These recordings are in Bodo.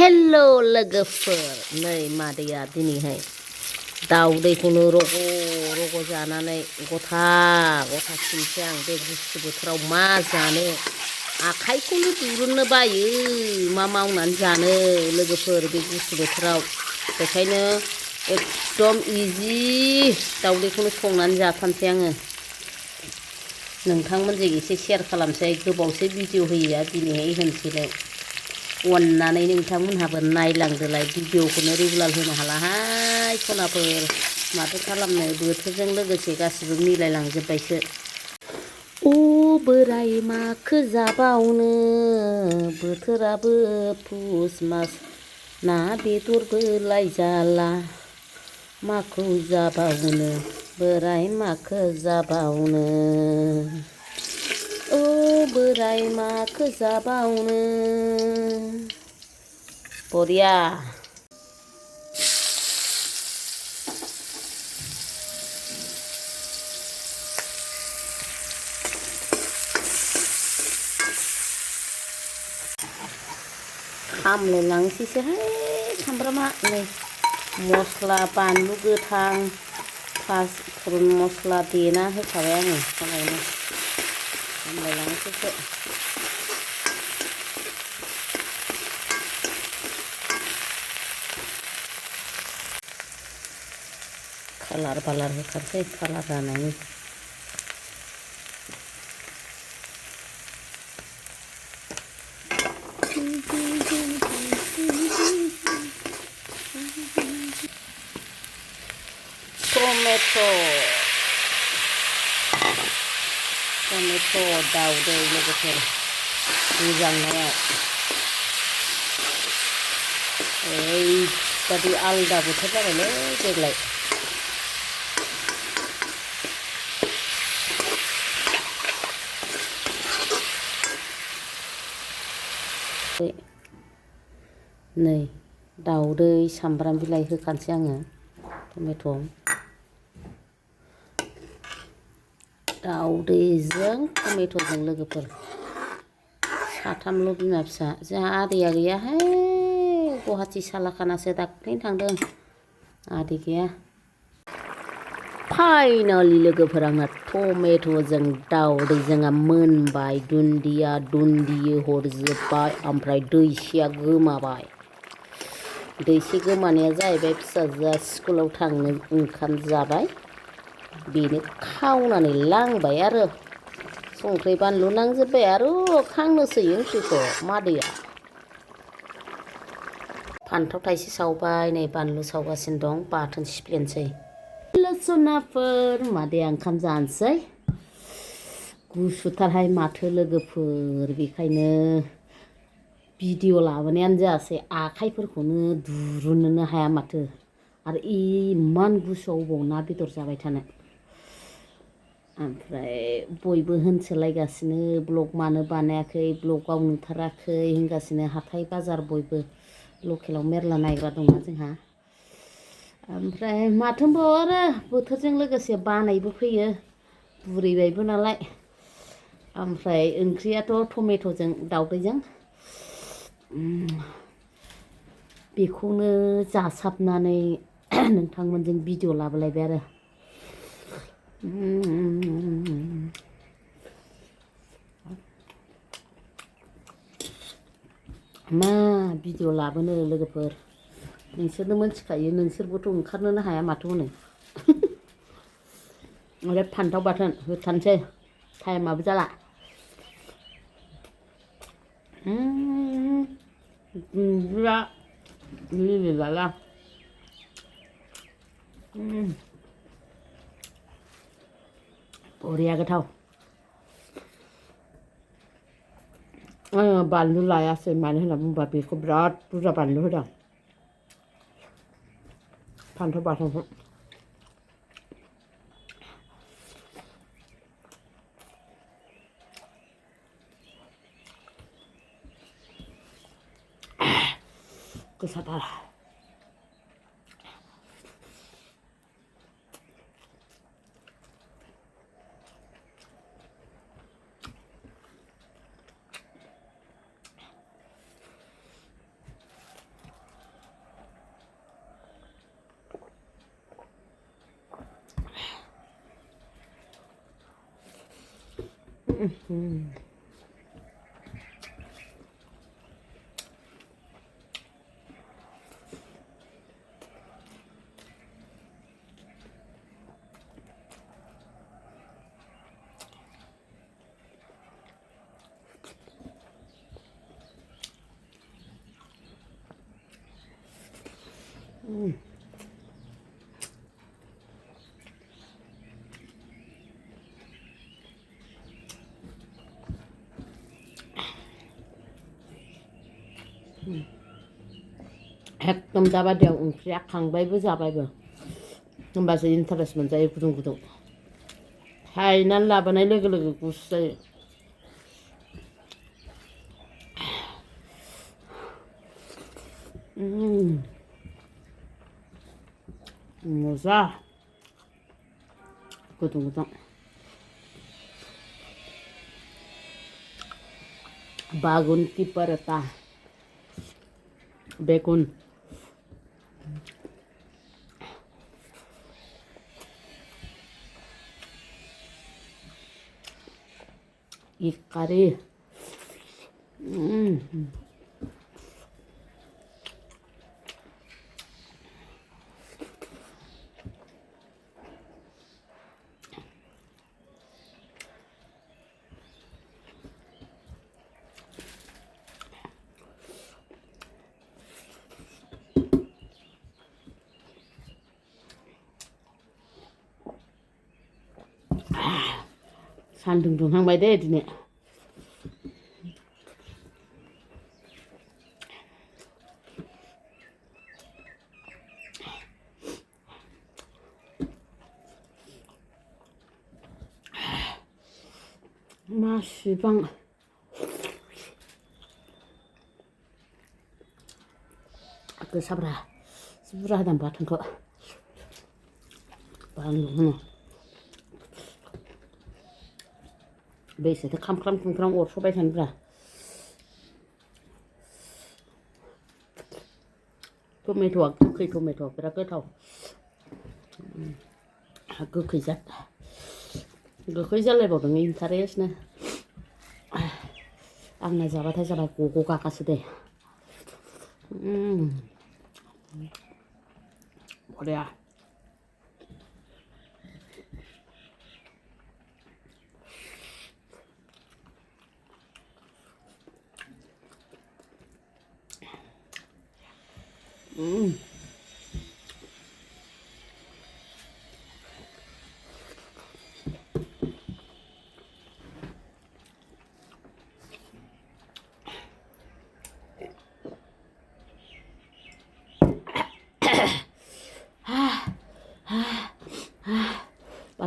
हेलो लोगोफोर नै मादैया दिनैहाय दाउदैखौनो रग' रग' जानानै गथा गथा सिनसै आं बे गुसु बोथोराव मा जानो आखाइखौनो दुरुननो बायो मा मावनानै जानो लोगोफोर बे गुसु बोथोराव बेखायनो एकदम इजि दाउदैखौनो संनानै जाथारसै आङो नोंथांमोनजों एसे शेयार खालामसै गोबावसै भिडिअ होयैया दिनैहाय होनसैलाय अन्नानै नोंथांमोनहाबो नायलांदोलाय भिडिअखौनो रेगुलार होनो हालाहाय सनाफोर माथो खालामनो बोथोरजों लोगोसे गासिबो मिलायलांजोब्बायसो अ बोराय माखो जाबावनो बोथोराबो पुस मास ना बेदरबो लायजाला माखौ जाबावनो बोराय माखो जाबावनो ओ बोराय माखो जाबावनो बरिया खामलायलांसैसोहाय सामब्रामा नै मस्ला बानलु गोथां पासफुरन मस्ला देना होखाबाय आङो सानावनो खामलायलांसैसो कालार बालार होखासै कालार जानायनि टमेट' दाउदै लोगोफोर गोजांनायाव ओरैबादि आलदा बोथोर जाबायलै देग्लाय नै दाउदै सामब्राम बिलाइ होखानोसै आङो टमेट' दाउदैजों टमेट'जों लोगोफोर साथामल' बिमा फिसा जोंहा आदैया गैयाहाय गुवाहाटि सालाखानासो दाख्लैनो थांदों आदै गैया फाइनालि लोगोफोर आंना टमेट'जों दाउदैजोंआ मोनबाय दुन्दिया हरजोब्बाय ओमफ्राय दैसेया गोमाबाय दैसे गोमानाया जाहैबाय फिसाजोआ स्कुलाव थांनो ओंखाम जाबाय बेनो खावनानै लांबाय आरो संख्रि बानलु नांजोब्बाय आरो खांनोसै ओंख्रिखौ मादैया फान्थाव थाइसे सावबाय नै बानलु सावगासिनो दं बाथोन सिफ्लेनोसै सनाफोर मादैया ओंखाम जानोसै गुसुथारहाय माथो लोगोफोर बेखायनो भिडिअ लाबोनायानो जायासै आखाइफोरखौनो दुरुननोनो हाया माथो आरो इमान गुसुआव अबाव ना बेदर जाबाय थानो ओमफ्राय बयबो होनसोलायगासिनो ब्लग मानो बानायाखै ब्लगाव नुथाराखै होनगासिनो हाथाय बाजार बयबो लकेलाव मेरला नायग्रा दंना जोंहा ओमफ्राय माथोबाव आरो बोथोरजों लोगोसे बानायबो फैयो बुरैबायबो नालाय ओमफ्राय ओंख्रियाथ' टमेट'जों दाउदैजों बेखौनो जासाबनानै नोंथांमोनजों भिडिअ लाबोलायबाय आरो मा भिडिअ लाबोनो लोगोफोर नोंसोरनो मोनथिखायो नोंसोरबोथ' ओंखारनोनो हाया माथो हनै ओमफ्राय फान्थाव बाथोन होथारनोसै टाइमाबो जाला दुन्दिया लिलिलाला बरिया गोथाव आङो बानलु लायासै मानो होनना बुङोबा बेखौ बिराद बुरजा बानलु होदों फान्थाव बाथोनखौ गोसाथार एकदम दाबादियाव ओंख्रिया खांबायबो जाबायबो होमबासो इन्टारेस्ट मोनजायो गुदुं गुदुं हायनानै लाबोनाय लोगो लोगो गुसु जायो मोजा गुदुं गुदुं बागुन की पराठा बेगुन ikan सान्दुं दुंहांबाय दे दिनै मासिबां गोसाब्रा बुरजा होदां बाथोनखौ बानलु होनो बेसेथो खामख्राम खुमख्राम अरस'बाय थानोब्रा टमेट'आ गोखै टमेट' बिराद गोथाव गोखै जालायबावदों इन्टारेस्टनो आंना जाबाथाय जाबाय गग' गागासो दे बरिया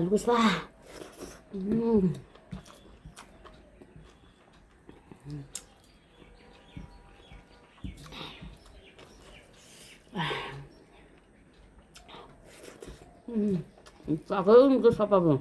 bagus lah Bakın kız babam.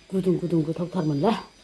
구둥구둥 그 덕탈 몰라?